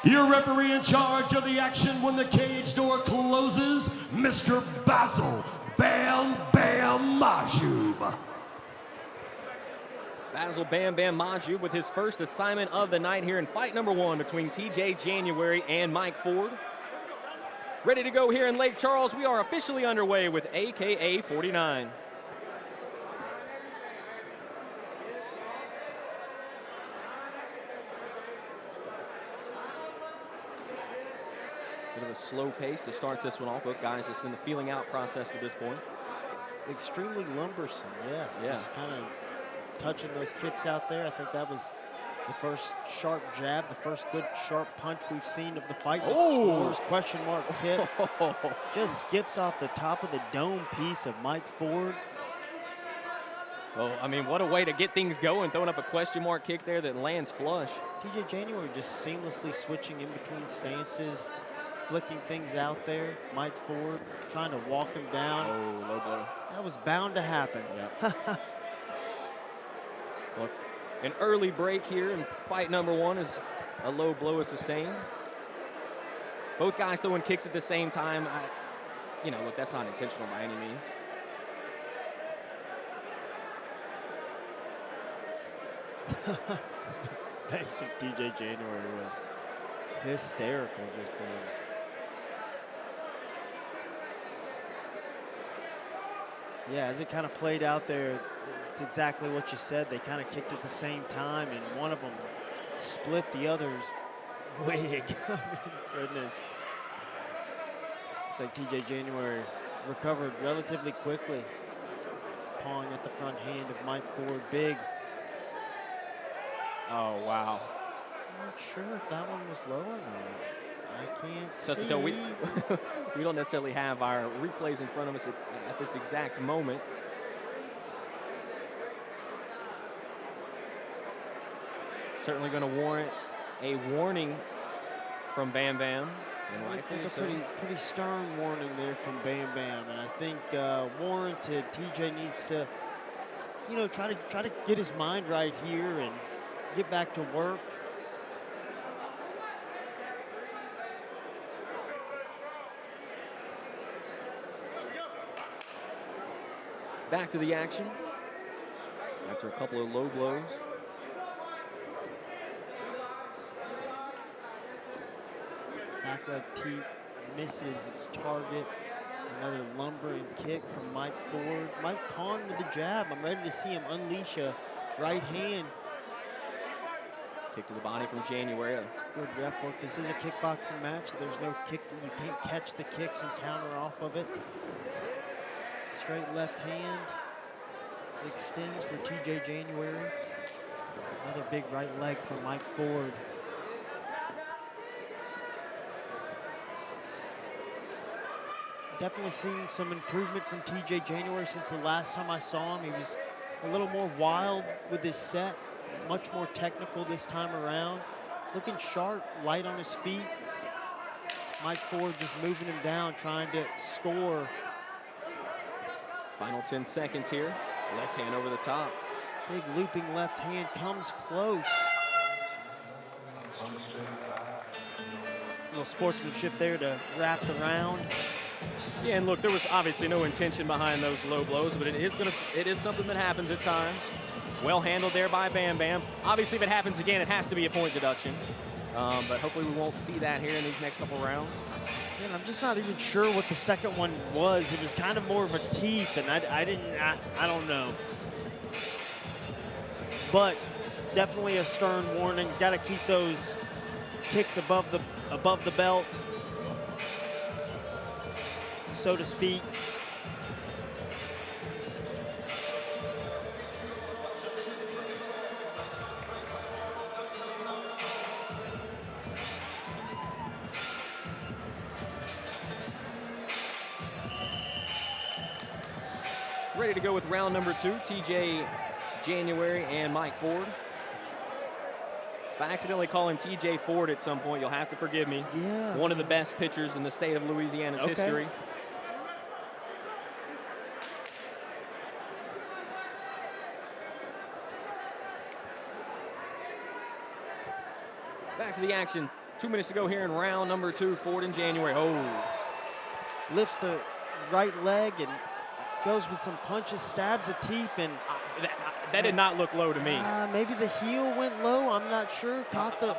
Your referee in charge of the action when the cage door closes, Mr. Basil Bam Bam Majub. Basil Bam Bam Majub with his first assignment of the night here in fight number 1 between TJ January and Mike Ford. Ready to go here in Lake Charles. We are officially underway with AKA 49. Bit of a slow pace to start this one off. Both guys just in the feeling out process to this point. Extremely lumbersome, yeah. Just kind of touching those kicks out there. I think that was the first sharp jab, the first good sharp punch we've seen of the fight. Scores, question mark kick. Just skips off the top of the dome piece of Mike Ford. Well, I mean, what a way to get things going, throwing up a question mark kick there that lands flush. TJ January just seamlessly switching in between stances, flicking things out there. Mike Ford trying to walk him down. Oh, low blow. That was bound to happen. Yep. Well, an early break here in fight number 1 is a low blow is sustained. Both guys throwing kicks at the same time. Look, that's not intentional by any means. The face of TJ January was hysterical just then. Yeah, as it kind of played out there, it's exactly what you said. They kind of kicked at the same time, and one of them split the other's wig. I mean, goodness. Looks like TJ January recovered relatively quickly, pawing at the front hand of Mike Ford. Big. Oh, wow. I'm not sure if that one was low or not. I can't see. So we don't necessarily have our replays in front of us at this exact moment. Certainly going to warrant a warning from Bam Bam. It looks like a pretty stern warning there from Bam Bam, and I think warranted. TJ needs to, try to get his mind right here and get back to work. Back to the action after a couple of low blows. Back leg teep misses its target. Another lumbering kick from Mike Ford. Mike pawned with the jab. I'm ready to see him unleash a right hand. Kick to the body from January. Good ref work. This is a kickboxing match. So there's no kick. You can't catch the kicks and counter off of it. Straight left hand extends for TJ January. Another big right leg from Mike Ford. Definitely seeing some improvement from TJ January since the last time I saw him. He was a little more wild with his set, much more technical this time around. Looking sharp, light on his feet. Mike Ford just moving him down, trying to score. Final 10 seconds here. Left hand over the top. Big looping left hand comes close. A little sportsmanship there to wrap the round. Yeah, and look, there was obviously no intention behind those low blows, but it is something that happens at times. Well handled there by Bam Bam. Obviously, if it happens again, it has to be a point deduction. But hopefully we won't see that here in these next couple rounds. And I'm just not even sure what the second one was. It was kind of more of a teep, and I don't know. But definitely a stern warning. He's got to keep those kicks above the belt, so to speak. Ready to go with round number 2, TJ January and Mike Ford. If I accidentally call him TJ Ford at some point, you'll have to forgive me. Yeah. One of the best pitchers in the state of Louisiana's history. Back to the action. 2 minutes to go here in round number 2. Ford in January. Oh, Lifts the right leg and goes with some punches, stabs a teep, and that did not look low to me. maybe the heel went low. I'm not sure. Caught the,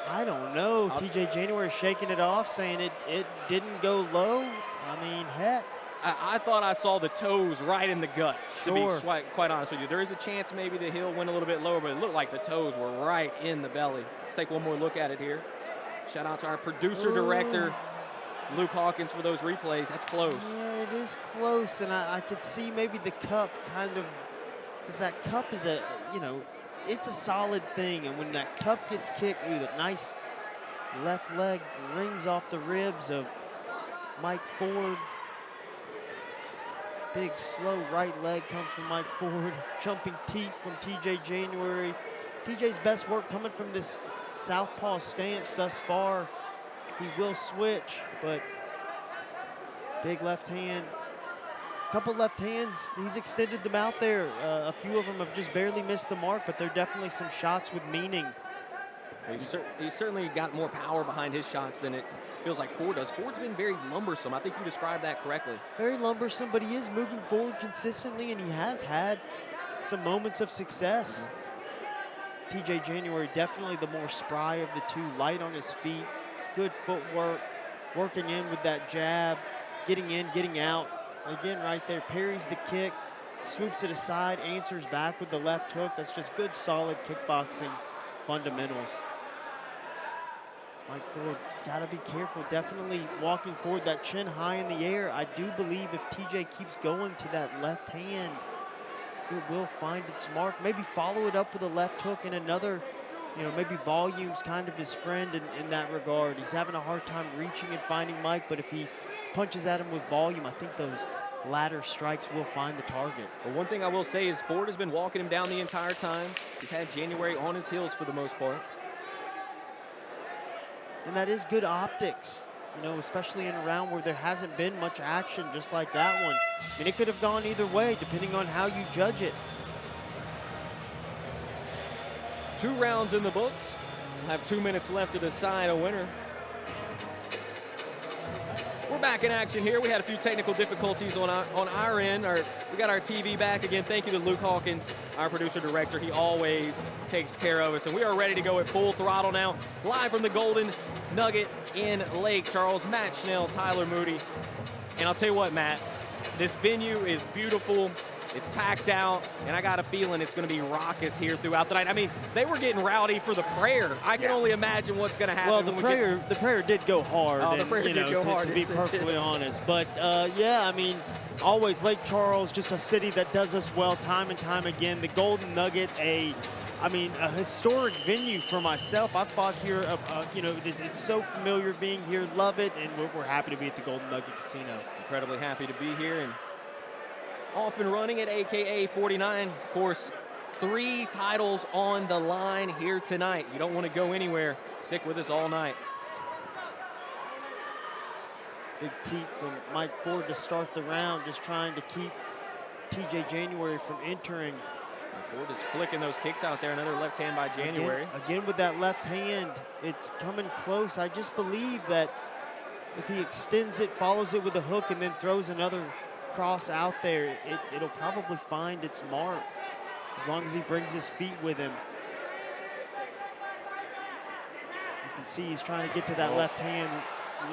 I don't know. TJ January shaking it off, saying it didn't go low. I mean, heck. I thought I saw the toes right in the gut, Sure. to be quite honest with you. There is a chance maybe the heel went a little bit lower, but it looked like the toes were right in the belly. Let's take one more look at it here. Shout out to our producer, director, Luke Hawkins, for those replays. That's close. Yeah, it is close, and I could see maybe the cup kind of, because that cup is a, you know, it's a solid thing, and when that cup gets kicked, ooh, that nice left leg rings off the ribs of Mike Ford. Big, slow right leg comes from Mike Ford. Jumping teep from TJ January. TJ's best work coming from this southpaw stance thus far. He will switch, but big left hand. Couple left hands, he's extended them out there. A few of them have just barely missed the mark, but they're definitely some shots with meaning. He's certainly got more power behind his shots than it feels like Ford does. Ford's been very lumbersome. I think you described that correctly. Very lumbersome, but he is moving forward consistently, and he has had some moments of success. TJ January, definitely the more spry of the two, light on his feet, good footwork, working in with that jab, getting in, getting out. Again, right there, parries the kick, swoops it aside, answers back with the left hook. That's just good, solid kickboxing fundamentals. Mike Ford, gotta be careful. Definitely walking forward, that chin high in the air. I do believe if TJ keeps going to that left hand, it will find its mark. Maybe follow it up with a left hook and another, you know, maybe volume's kind of his friend in that regard. He's having a hard time reaching and finding Mike, but if he punches at him with volume, I think those latter strikes will find the target. But one thing I will say is Ford has been walking him down the entire time. He's had January on his heels for the most part. And that is good optics, you know, especially in a round where there hasn't been much action just like that one. I mean, it could have gone either way depending on how you judge it. 2 rounds in the books. We'll have 2 minutes left to decide a winner. We're back in action here. We had a few technical difficulties on our end. We got our TV back again. Thank you to Luke Hawkins, our producer director. He always takes care of us. And we are ready to go at full throttle now. Live from the Golden Nugget in Lake Charles. Matt Schnell, Tyler Moody. And I'll tell you what, Matt, this venue is beautiful. It's packed out, and I got a feeling it's going to be raucous here throughout the night. I mean, they were getting rowdy for the prayer. I can only imagine what's going to happen. Well, the prayer did go hard. Oh, the prayer did go hard. To be perfectly honest. But, yeah, I mean, always Lake Charles, just a city that does us well time and time again. The Golden Nugget, a historic venue for myself. I've fought here, you know, it's so familiar being here. Love it, and we're happy to be at the Golden Nugget Casino. Incredibly happy to be here and off and running at AKA 49. Of course, 3 titles on the line here tonight. You don't want to go anywhere. Stick with us all night. Big teep from Mike Ford to start the round, just trying to keep TJ January from entering. Ford is flicking those kicks out there. Another left hand by January. Again with that left hand, it's coming close. I just believe that if he extends it, follows it with a hook, and then throws another cross out there, it'll probably find its mark as long as he brings his feet with him. You can see he's trying to get to that left hand,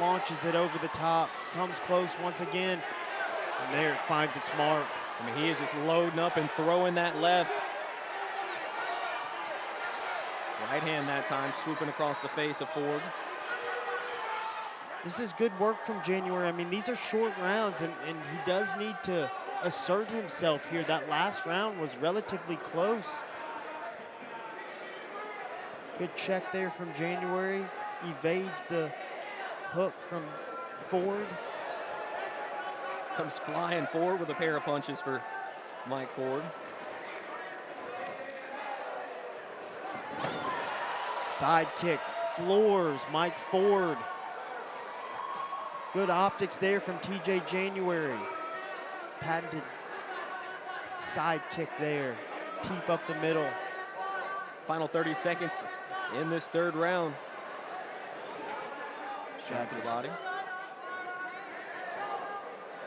launches it over the top, comes close once again, and there it finds its mark. I mean, he is just loading up and throwing that left. Right hand that time, swooping across the face of Ford. This is good work from January. I mean, these are short rounds, and he does need to assert himself here. That last round was relatively close. Good check there from January. Evades the hook from Ford. Comes flying forward with a pair of punches for Mike Ford. Side kick, floors Mike Ford. Good optics there from TJ January. Patented side kick there. Teep up the middle. Final 30 seconds in this 3rd round. Shot to the body.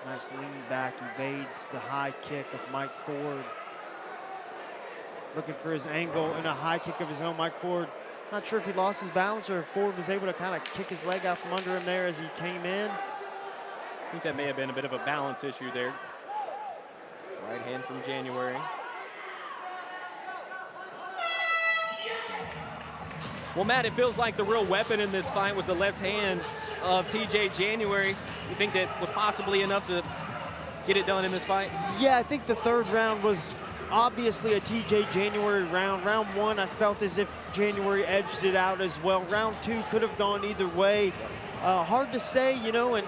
Nice lean back, evades the high kick of Mike Ford. Looking for his angle and a high kick of his own. Mike Ford, not sure if he lost his balance or if Ford was able to kind of kick his leg out from under him there as he came in. I think that may have been a bit of a balance issue there. Right hand from January. Well, Matt, it feels like the real weapon in this fight was the left hand of TJ January. You think that was possibly enough to get it done in this fight? Yeah, I think the third round was obviously a TJ January round. Round one, I felt as if January edged it out as well. Round two could have gone either way. Hard to say, you know, and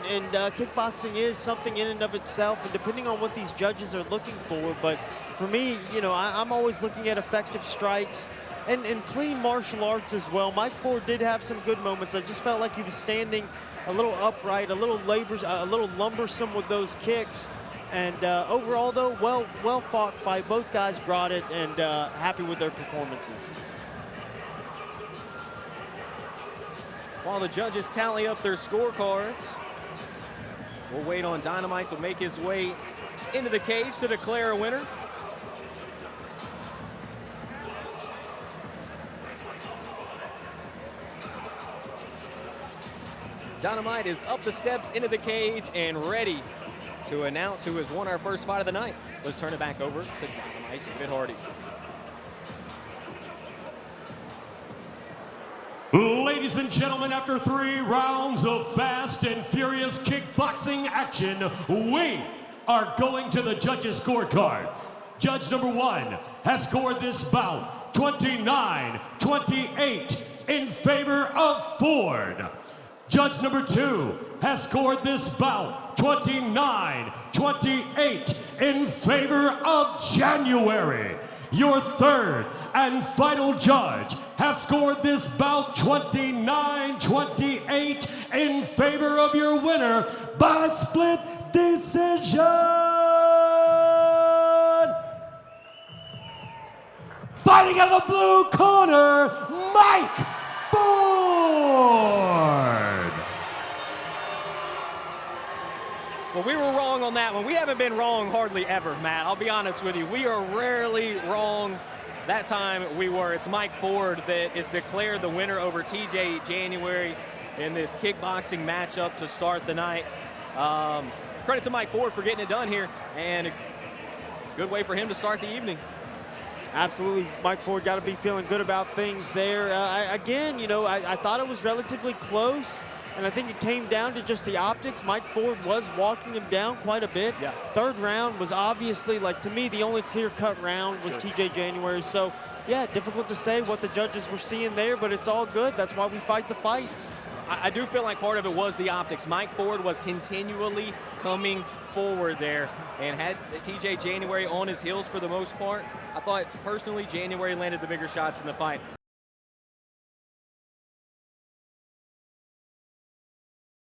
kickboxing is something in and of itself, and depending on what these judges are looking for. But for me, you know, I'm always looking at effective strikes and clean martial arts as well. Mike Ford did have some good moments. I just felt like he was standing a little upright, a little lumbersome with those kicks. And overall, though, well fought fight. Both guys brought it, and happy with their performances. While the judges tally up their scorecards, we'll wait on Dynamite to make his way into the cage to declare a winner. Dynamite is up the steps into the cage and ready to announce who has won our first fight of the night. Let's turn it back over to Dynamite David Hardy. Ladies and gentlemen, after 3 rounds of fast and furious kickboxing action, we are going to the judges' scorecard. Judge number 1 has scored this bout 29-28 in favor of Ford. Judge number 2 has scored this bout 29-28 in favor of January. Your third and final judge has scored this bout 29-28 in favor of your winner by split decision. Fighting out of the blue corner, Mike Ford. Well, we were wrong on that one. We haven't been wrong hardly ever, Matt. I'll be honest with you. We are rarely wrong. That time we were. It's Mike Ford that is declared the winner over TJ January in this kickboxing matchup to start the night. Credit to Mike Ford for getting it done here, and a good way for him to start the evening. Absolutely, Mike Ford got to be feeling good about things there. Again, you know, I thought it was relatively close, and I think it came down to just the optics. Mike Ford was walking him down quite a bit. Yeah. Third round was obviously, like, to me, the only clear-cut round was TJ January. So, yeah, difficult to say what the judges were seeing there, but it's all good. That's why we fight the fights. I do feel like part of it was the optics. Mike Ford was continually coming forward there and had TJ January on his heels for the most part. I thought, personally, January landed the bigger shots in the fight.